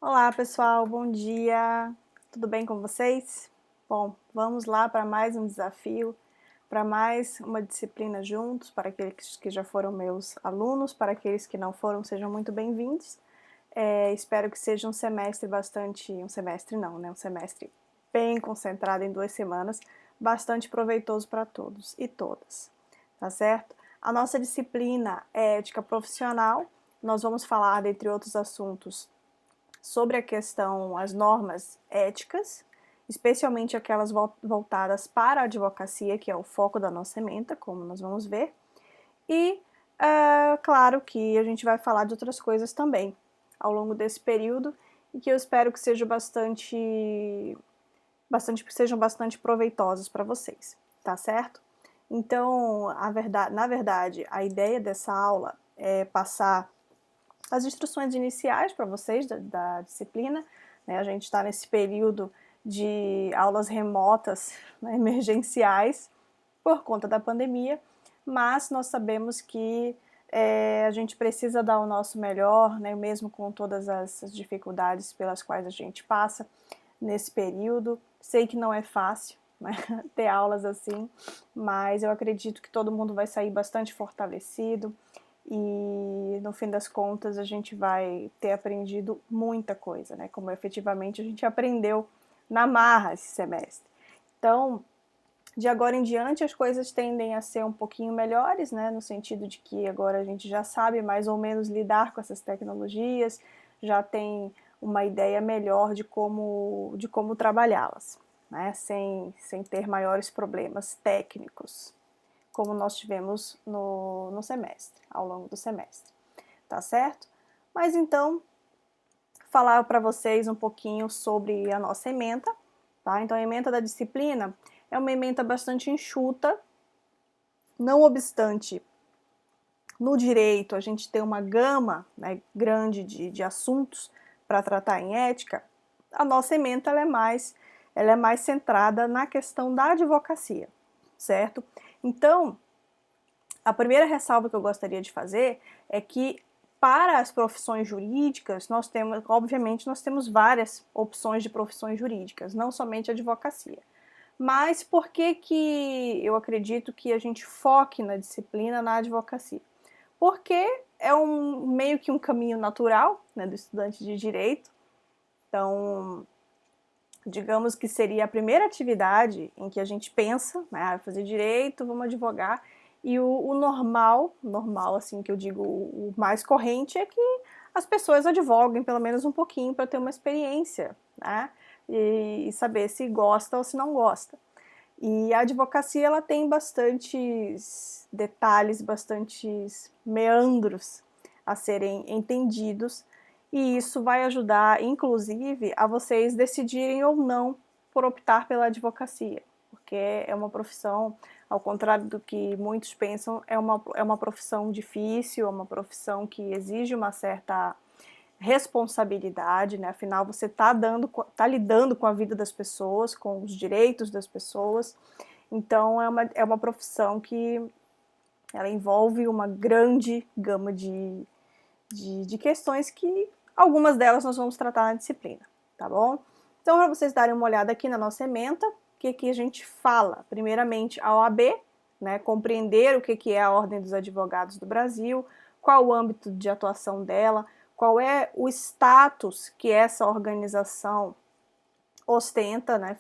Olá pessoal, bom dia! Tudo bem com vocês? Bom, vamos lá para mais um desafio, para mais uma disciplina juntos, para aqueles que já foram meus alunos, para aqueles que não foram, sejam muito bem-vindos. Espero que seja um semestre um semestre bem concentrado em 2 semanas, bastante proveitoso para todos e todas, tá certo? A nossa disciplina é ética profissional, nós vamos falar, dentre outros assuntos, sobre a questão, as normas éticas, especialmente aquelas voltadas para a advocacia, que é o foco da nossa ementa, como nós vamos ver, e claro que a gente vai falar de outras coisas também ao longo desse período, e que eu espero que sejam sejam bastante proveitosos para vocês, tá certo? Então, na verdade, a ideia dessa aula é passar as instruções iniciais para vocês da disciplina, né? A gente está nesse período de aulas remotas, né, emergenciais, por conta da pandemia, mas nós sabemos que a gente precisa dar o nosso melhor, né, mesmo com todas as dificuldades pelas quais a gente passa nesse período. Sei que não é fácil, né, ter aulas assim, mas eu acredito que todo mundo vai sair bastante fortalecido, e no fim das contas a gente vai ter aprendido muita coisa, né? Como efetivamente a gente aprendeu na marra esse semestre. Então, de agora em diante as coisas tendem a ser um pouquinho melhores, né? No sentido de que agora a gente já sabe mais ou menos lidar com essas tecnologias, já tem uma ideia melhor de como trabalhá-las, né? Sem ter maiores problemas técnicos, como nós tivemos no semestre, ao longo do semestre, tá certo? Mas então, falar para vocês um pouquinho sobre a nossa ementa, tá? Então, a ementa da disciplina é uma ementa bastante enxuta, não obstante, no direito a gente tem uma gama, né, grande de assuntos para tratar em ética. A nossa ementa ela é mais centrada na questão da advocacia, certo? Então, a primeira ressalva que eu gostaria de fazer é que, para as profissões jurídicas, obviamente, nós temos várias opções de profissões jurídicas, não somente a advocacia. Mas por que eu acredito que a gente foque na disciplina na advocacia? Porque é meio que um caminho natural, né, do estudante de direito. Então, digamos que seria a primeira atividade em que a gente pensa, né, fazer direito, vamos advogar, e o normal assim, que eu digo, o mais corrente é que as pessoas advoguem pelo menos um pouquinho para ter uma experiência, né, e saber se gosta ou se não gosta. E a advocacia, ela tem bastantes detalhes, bastantes meandros a serem entendidos, e isso vai ajudar, inclusive, a vocês decidirem ou não por optar pela advocacia, porque é uma profissão, ao contrário do que muitos pensam, é uma profissão difícil, é uma profissão que exige uma certa responsabilidade, né? Afinal, você está lidando com a vida das pessoas, com os direitos das pessoas. Então, é uma profissão que ela envolve uma grande gama de questões que algumas delas nós vamos tratar na disciplina, tá bom? Então, para vocês darem uma olhada aqui na nossa ementa, o que a gente fala? Primeiramente, a OAB, né? Compreender o que é a Ordem dos Advogados do Brasil, qual o âmbito de atuação dela, qual é o status que essa organização ostenta, né,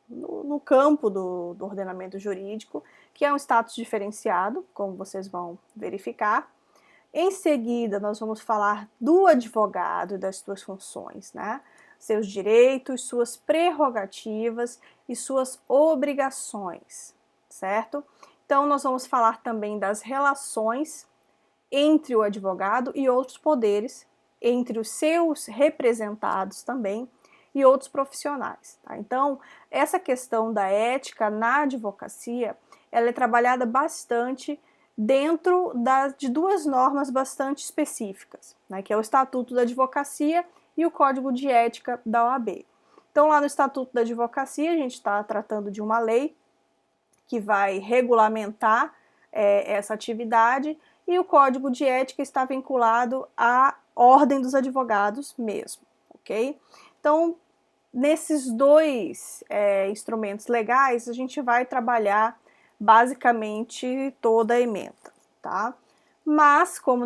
no campo do ordenamento jurídico, que é um status diferenciado, como vocês vão verificar. Em seguida, nós vamos falar do advogado e das suas funções, né? Seus direitos, suas prerrogativas e suas obrigações, certo? Então, nós vamos falar também das relações entre o advogado e outros poderes, entre os seus representados também e outros profissionais. Tá? Então, essa questão da ética na advocacia, ela é trabalhada bastante dentro de duas normas bastante específicas, né, que é o Estatuto da Advocacia e o Código de Ética da OAB. Então, lá no Estatuto da Advocacia, a gente está tratando de uma lei que vai regulamentar essa atividade, e o Código de Ética está vinculado Ordem dos Advogados mesmo, ok? Então, nesses dois instrumentos legais, a gente vai trabalhar basicamente toda a ementa, tá? Mas, como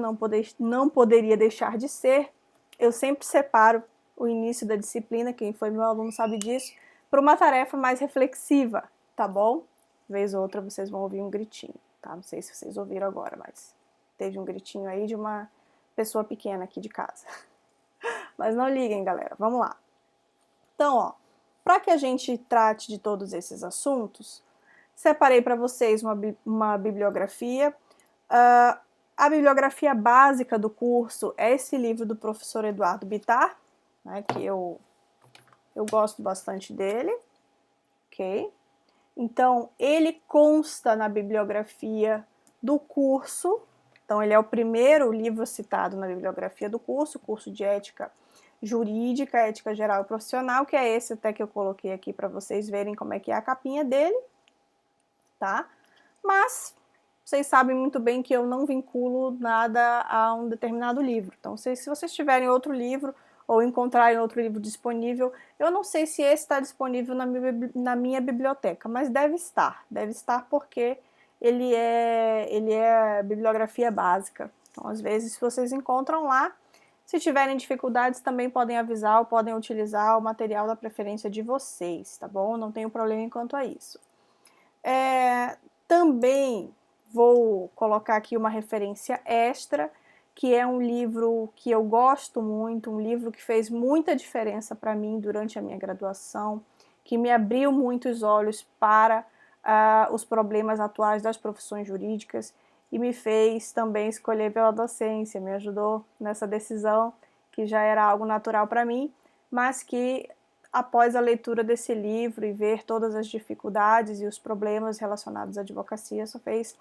não poderia deixar de ser, eu sempre separo o início da disciplina, quem foi meu aluno sabe disso, para uma tarefa mais reflexiva, tá bom? Vez ou outra vocês vão ouvir um gritinho, tá? Não sei se vocês ouviram agora, mas teve um gritinho aí de uma pessoa pequena aqui de casa. Mas não liguem, galera, vamos lá. Então, ó, para que a gente trate de todos esses assuntos, separei para vocês uma bibliografia. A bibliografia básica do curso é esse livro do professor Eduardo Bittar, né, que eu gosto bastante dele, ok? Então, ele consta na bibliografia do curso, então ele é o primeiro livro citado na bibliografia do curso de Ética Jurídica, Ética Geral e Profissional, que é esse até que eu coloquei aqui para vocês verem como é que é a capinha dele, tá? Mas vocês sabem muito bem que eu não vinculo nada a um determinado livro. Então, se vocês tiverem outro livro ou encontrarem outro livro disponível, eu não sei se esse está disponível na minha biblioteca, mas deve estar porque ele é bibliografia básica. Então, às vezes, se vocês encontram lá, se tiverem dificuldades, também podem avisar ou podem utilizar o material da preferência de vocês, tá bom? Não tenho problema quanto a isso. Também vou colocar aqui uma referência extra, que é um livro que eu gosto muito, um livro que fez muita diferença para mim durante a minha graduação, que me abriu muito os olhos para os problemas atuais das profissões jurídicas e me fez também escolher pela docência, me ajudou nessa decisão que já era algo natural para mim, mas que após a leitura desse livro e ver todas as dificuldades e os problemas relacionados à advocacia, só fez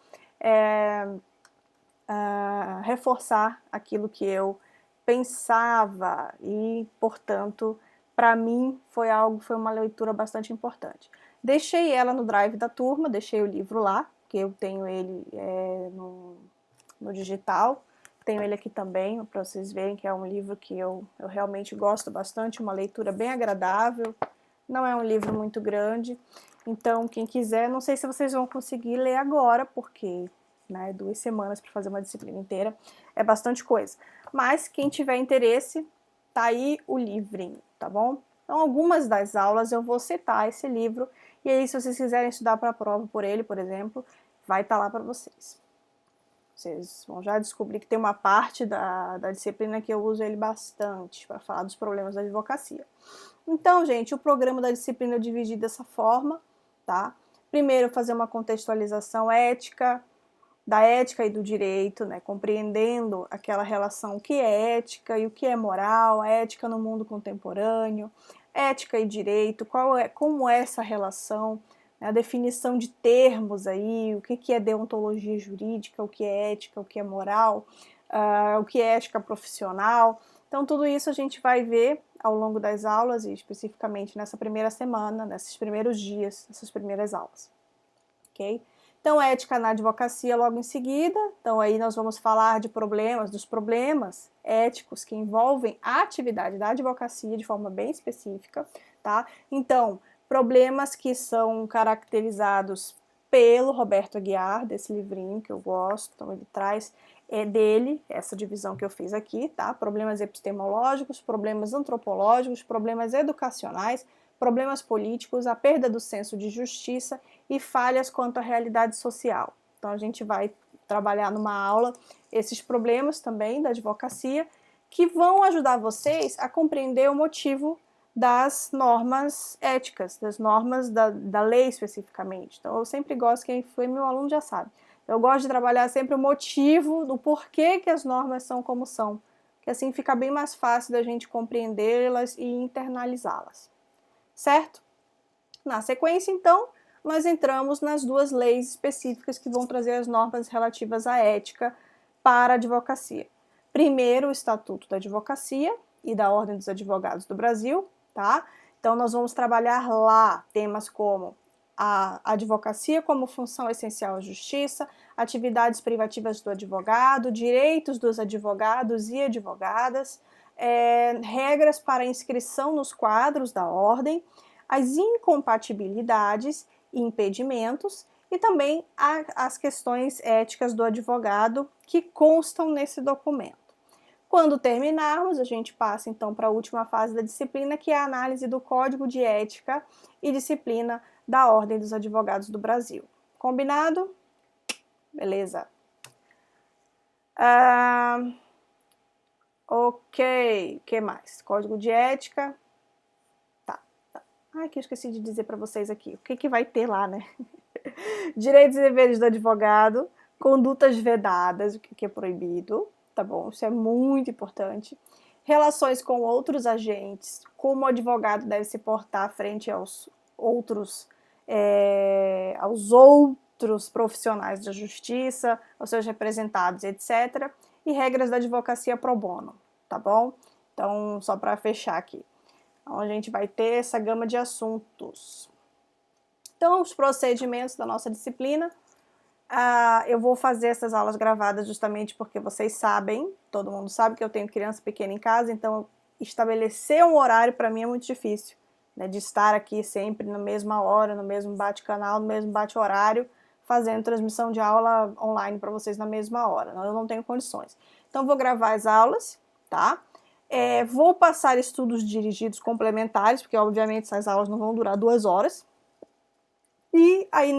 reforçar aquilo que eu pensava e, portanto, para mim foi uma leitura bastante importante. Deixei ela no drive da turma, deixei o livro lá, que eu tenho ele no digital, tenho ele aqui também, para vocês verem que é um livro que eu realmente gosto bastante, uma leitura bem agradável, não é um livro muito grande, então quem quiser, não sei se vocês vão conseguir ler agora, porque 2 semanas para fazer uma disciplina inteira é bastante coisa, mas quem tiver interesse, tá aí o livrinho, tá bom? Então algumas das aulas eu vou citar esse livro, e aí se vocês quiserem estudar para a prova por ele, por exemplo, vai estar lá para vocês. Vocês vão já descobrir que tem uma parte da disciplina que eu uso ele bastante para falar dos problemas da advocacia. Então, gente, o programa da disciplina eu dividi dessa forma, tá? Primeiro, fazer uma contextualização ética, da ética e do direito, né? Compreendendo aquela relação, o que é ética e o que é moral, a ética no mundo contemporâneo, ética e direito, como é essa relação, a definição de termos aí, o que é deontologia jurídica, o que é ética, o que é moral, o que é ética profissional. Então, tudo isso a gente vai ver ao longo das aulas e especificamente nessa primeira semana, nesses primeiros dias, nessas primeiras aulas, ok? Então, ética na advocacia logo em seguida. Então, aí nós vamos falar dos problemas éticos que envolvem a atividade da advocacia de forma bem específica, tá? Então, problemas que são caracterizados pelo Roberto Aguiar, desse livrinho que eu gosto, então ele traz dele essa divisão que eu fiz aqui, tá? Problemas epistemológicos, problemas antropológicos, problemas educacionais, problemas políticos, a perda do senso de justiça e falhas quanto à realidade social. Então a gente vai trabalhar numa aula esses problemas também da advocacia, que vão ajudar vocês a compreender o motivo das normas éticas, das normas da lei especificamente. Então eu sempre gosto, quem foi meu aluno já sabe, eu gosto de trabalhar sempre o motivo do porquê que as normas são como são, que assim fica bem mais fácil da gente compreendê-las e internalizá-las, certo? Na sequência, então, nós entramos nas 2 leis específicas que vão trazer as normas relativas à ética para a advocacia. Primeiro, o Estatuto da Advocacia e da Ordem dos Advogados do Brasil, tá? Então, nós vamos trabalhar lá temas como a advocacia como função essencial à justiça, atividades privativas do advogado, direitos dos advogados e advogadas, regras para inscrição nos quadros da ordem, as incompatibilidades e impedimentos, e também as questões éticas do advogado que constam nesse documento. Quando terminarmos, a gente passa então para a última fase da disciplina, que é a análise do Código de Ética e Disciplina da Ordem dos Advogados do Brasil. Combinado? Beleza. Ok, o que mais? Código de Ética. Tá. Ai, que eu esqueci de dizer para vocês aqui. O que vai ter lá, né? Direitos e deveres do advogado, condutas vedadas, o que é proibido, tá bom? Isso é muito importante. Relações com outros agentes, como o advogado deve se portar frente aos outros profissionais da justiça, aos seus representados, etc. E regras da advocacia pro bono, tá bom? Então, só para fechar aqui. Então, a gente vai ter essa gama de assuntos. Então, os procedimentos da nossa disciplina, eu vou fazer essas aulas gravadas justamente porque vocês sabem, todo mundo sabe que eu tenho criança pequena em casa, então estabelecer um horário para mim é muito difícil, né, de estar aqui sempre na mesma hora, no mesmo bate-canal, no mesmo bate-horário, fazendo transmissão de aula online para vocês na mesma hora, eu não tenho condições. Então, vou gravar as aulas, tá? Vou passar estudos dirigidos complementares, porque obviamente essas aulas não vão durar 2 horas, e aí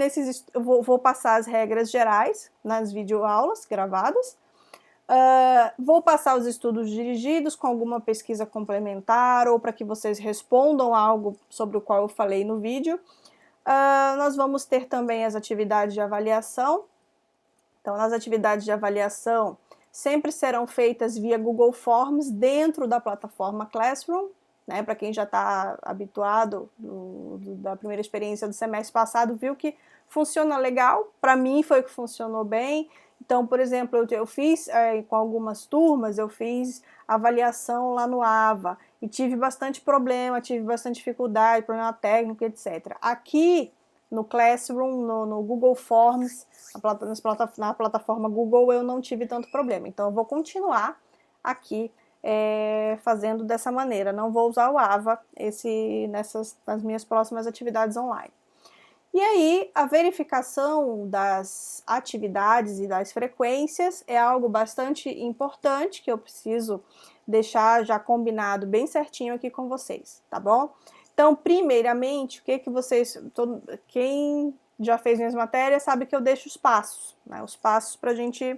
eu vou passar as regras gerais nas videoaulas gravadas. Vou passar os estudos dirigidos com alguma pesquisa complementar ou para que vocês respondam algo sobre o qual eu falei no vídeo. Nós vamos ter também as atividades de avaliação. Então, nas atividades de avaliação, sempre serão feitas via Google Forms dentro da plataforma Classroom. Né, para quem já está habituado da primeira experiência do semestre passado, viu que funciona legal, para mim foi o que funcionou bem. Então, por exemplo, eu fiz com algumas turmas, eu fiz avaliação lá no AVA, e tive bastante problema, tive bastante dificuldade, problema técnico, etc. Aqui no Classroom, no Google Forms, na plataforma Google, eu não tive tanto problema. Então, eu vou continuar aqui fazendo dessa maneira, não vou usar o AVA nas minhas próximas atividades online. E aí, a verificação das atividades e das frequências é algo bastante importante que eu preciso deixar já combinado bem certinho aqui com vocês, tá bom? Então, primeiramente, quem já fez minhas matérias sabe que eu deixo os passos, né? Os passos para a gente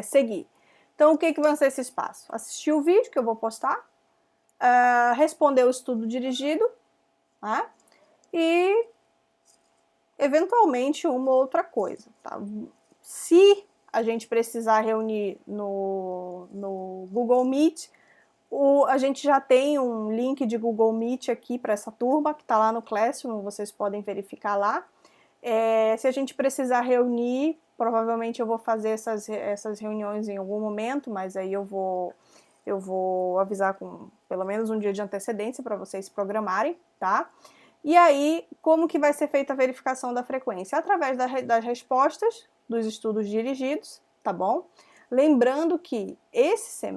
seguir. Então, o que vão ser esses passos? Assistir o vídeo que eu vou postar, responder o estudo dirigido, né? E, eventualmente, uma ou outra coisa. Tá? Se a gente precisar reunir no Google Meet, a gente já tem um link de Google Meet aqui para essa turma, que está lá no Classroom, vocês podem verificar lá. Se a gente precisar reunir, provavelmente eu vou fazer essas reuniões em algum momento, mas aí eu vou avisar com pelo menos um dia de antecedência para vocês se programarem, tá? E aí, como que vai ser feita a verificação da frequência? Através das respostas dos estudos dirigidos, tá bom? Lembrando que essa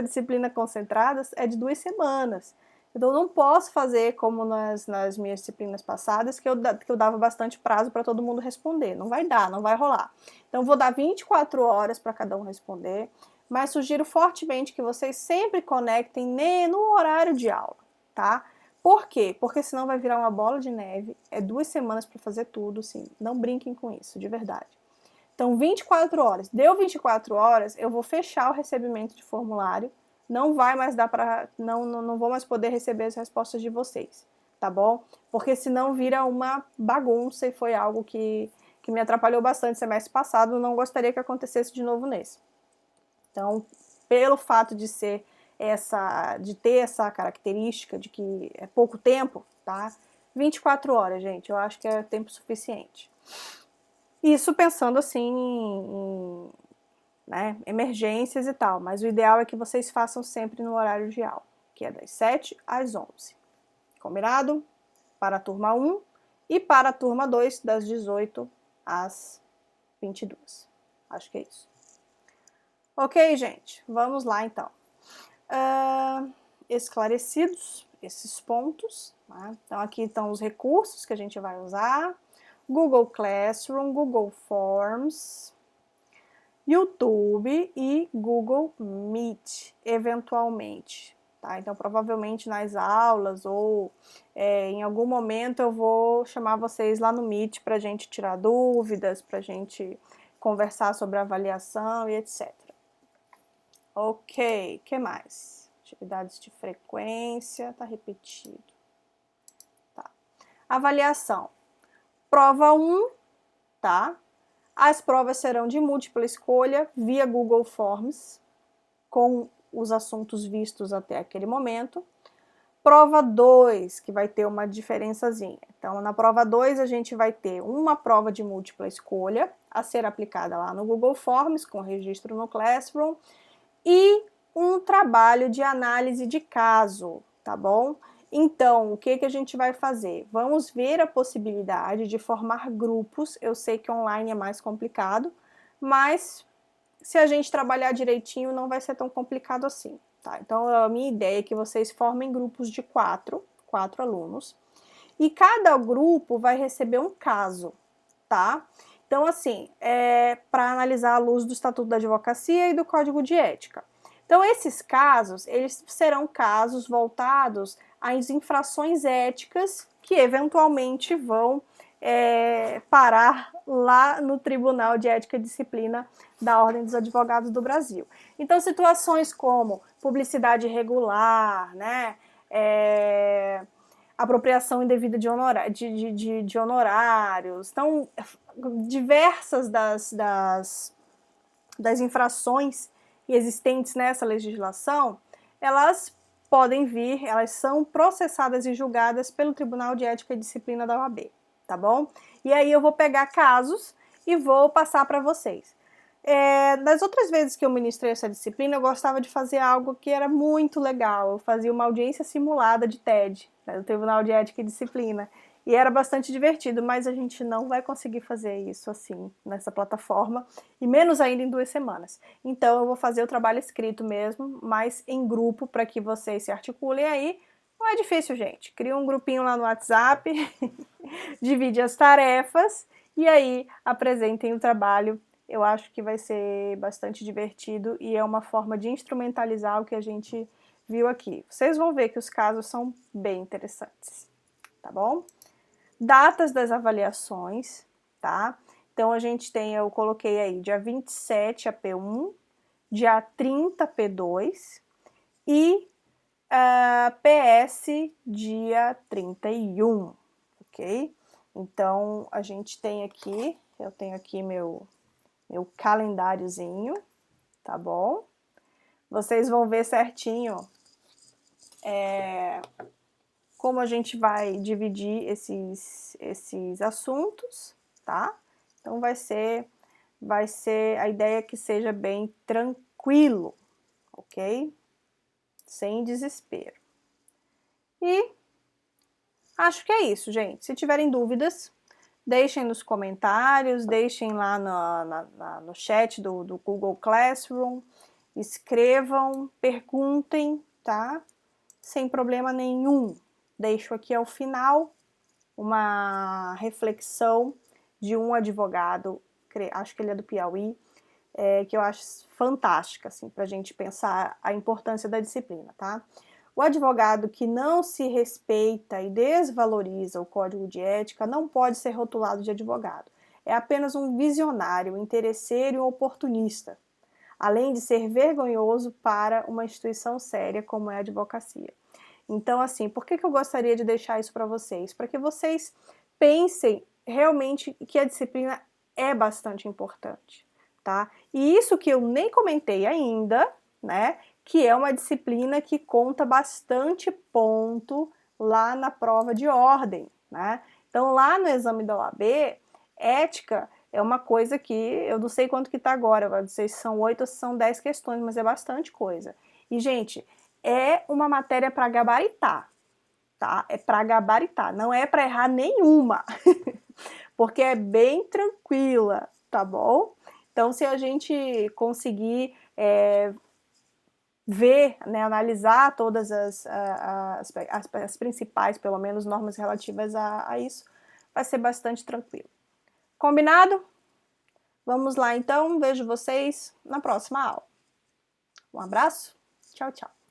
disciplina concentrada é de 2 semanas. Então, eu não posso fazer como nas minhas disciplinas passadas, que eu dava bastante prazo para todo mundo responder. Não vai dar, não vai rolar. Então, vou dar 24 horas para cada um responder, mas sugiro fortemente que vocês sempre conectem no horário de aula, tá? Por quê? Porque senão vai virar uma bola de neve. É 2 semanas para fazer tudo, sim. Não brinquem com isso, de verdade. Então, 24 horas. Deu 24 horas, eu vou fechar o recebimento de formulário. Não vai mais dar para, não vou mais poder receber as respostas de vocês, tá bom? Porque senão vira uma bagunça e foi algo que me atrapalhou bastante semestre passado, não gostaria que acontecesse de novo nesse. Então, pelo fato de ter essa característica de que é pouco tempo, tá? 24 horas, gente, eu acho que é tempo suficiente. Isso pensando assim em né, emergências e tal, mas o ideal é que vocês façam sempre no horário de aula, que é das 7 às 11. Combinado? Para a turma 1 e para a turma 2, das 18 às 22. Acho que é isso. Ok, gente? Vamos lá, então. Esclarecidos esses pontos, tá? Então, aqui estão os recursos que a gente vai usar. Google Classroom, Google Forms, YouTube e Google Meet, eventualmente. Tá? Então, provavelmente nas aulas ou em algum momento eu vou chamar vocês lá no Meet para a gente tirar dúvidas, para a gente conversar sobre avaliação e etc. Ok, o que mais? Atividades de frequência, tá repetido. Tá. Avaliação. Prova 1, tá? As provas serão de múltipla escolha via Google Forms, com os assuntos vistos até aquele momento. Prova 2, que vai ter uma diferençazinha. Então, na prova 2, a gente vai ter uma prova de múltipla escolha a ser aplicada lá no Google Forms, com registro no Classroom, e um trabalho de análise de caso, tá bom? Então, o que a gente vai fazer? Vamos ver a possibilidade de formar grupos. Eu sei que online é mais complicado, mas se a gente trabalhar direitinho, não vai ser tão complicado assim, tá? Então, a minha ideia é que vocês formem grupos de quatro alunos, e cada grupo vai receber um caso, tá? Então, assim, para analisar à luz do Estatuto da Advocacia e do Código de Ética. Então, esses casos, eles serão casos voltados às infrações éticas que eventualmente vão parar lá no Tribunal de Ética e Disciplina da Ordem dos Advogados do Brasil. Então, situações como publicidade irregular, né, apropriação indevida de honorários, então, diversas das infrações existentes nessa legislação, elas podem vir, elas são processadas e julgadas pelo Tribunal de Ética e Disciplina da OAB, tá bom? E aí eu vou pegar casos e vou passar para vocês. Das outras vezes que eu ministrei essa disciplina, eu gostava de fazer algo que era muito legal. Eu fazia uma audiência simulada de TED, né, do Tribunal de Ética e Disciplina. E era bastante divertido, mas a gente não vai conseguir fazer isso assim, nessa plataforma, e menos ainda em 2 semanas. Então, eu vou fazer o trabalho escrito mesmo, mas em grupo, para que vocês se articulem aí. Não é difícil, gente. Cria um grupinho lá no WhatsApp, divide as tarefas, e aí apresentem o trabalho. Eu acho que vai ser bastante divertido e é uma forma de instrumentalizar o que a gente viu aqui. Vocês vão ver que os casos são bem interessantes, tá bom? Datas das avaliações, tá? Então, a gente tem, eu coloquei aí, dia 27 a P1, dia 30 P2 e PS dia 31, ok? Então, a gente tem aqui, eu tenho aqui meu calendáriozinho, tá bom? Vocês vão ver certinho como a gente vai dividir esses assuntos, tá? Então vai ser a ideia é que seja bem tranquilo, ok? Sem desespero. E acho que é isso, gente. Se tiverem dúvidas, deixem nos comentários, deixem lá no chat do Google Classroom, escrevam, perguntem, tá? Sem problema nenhum. Deixo aqui ao final uma reflexão de um advogado, acho que ele é do Piauí, que eu acho fantástica, assim, para a gente pensar a importância da disciplina, tá? O advogado que não se respeita e desvaloriza o código de ética não pode ser rotulado de advogado. É apenas um visionário, um interesseiro e um oportunista, além de ser vergonhoso para uma instituição séria como é a advocacia. Então, assim, por que eu gostaria de deixar isso para vocês? Para que vocês pensem realmente que a disciplina é bastante importante, tá? E isso que eu nem comentei ainda, né? Que é uma disciplina que conta bastante ponto lá na prova de ordem, né? Então, lá no exame da OAB, ética é uma coisa que eu não sei quanto que tá agora, eu não sei se são 8 ou se são 10 questões, mas é bastante coisa. E, gente, é uma matéria para gabaritar, tá? É para gabaritar, não é para errar nenhuma, porque é bem tranquila, tá bom? Então, se a gente conseguir ver, né, analisar todas as principais, pelo menos, normas relativas a isso, vai ser bastante tranquilo. Combinado? Vamos lá, então. Vejo vocês na próxima aula. Um abraço. Tchau, tchau.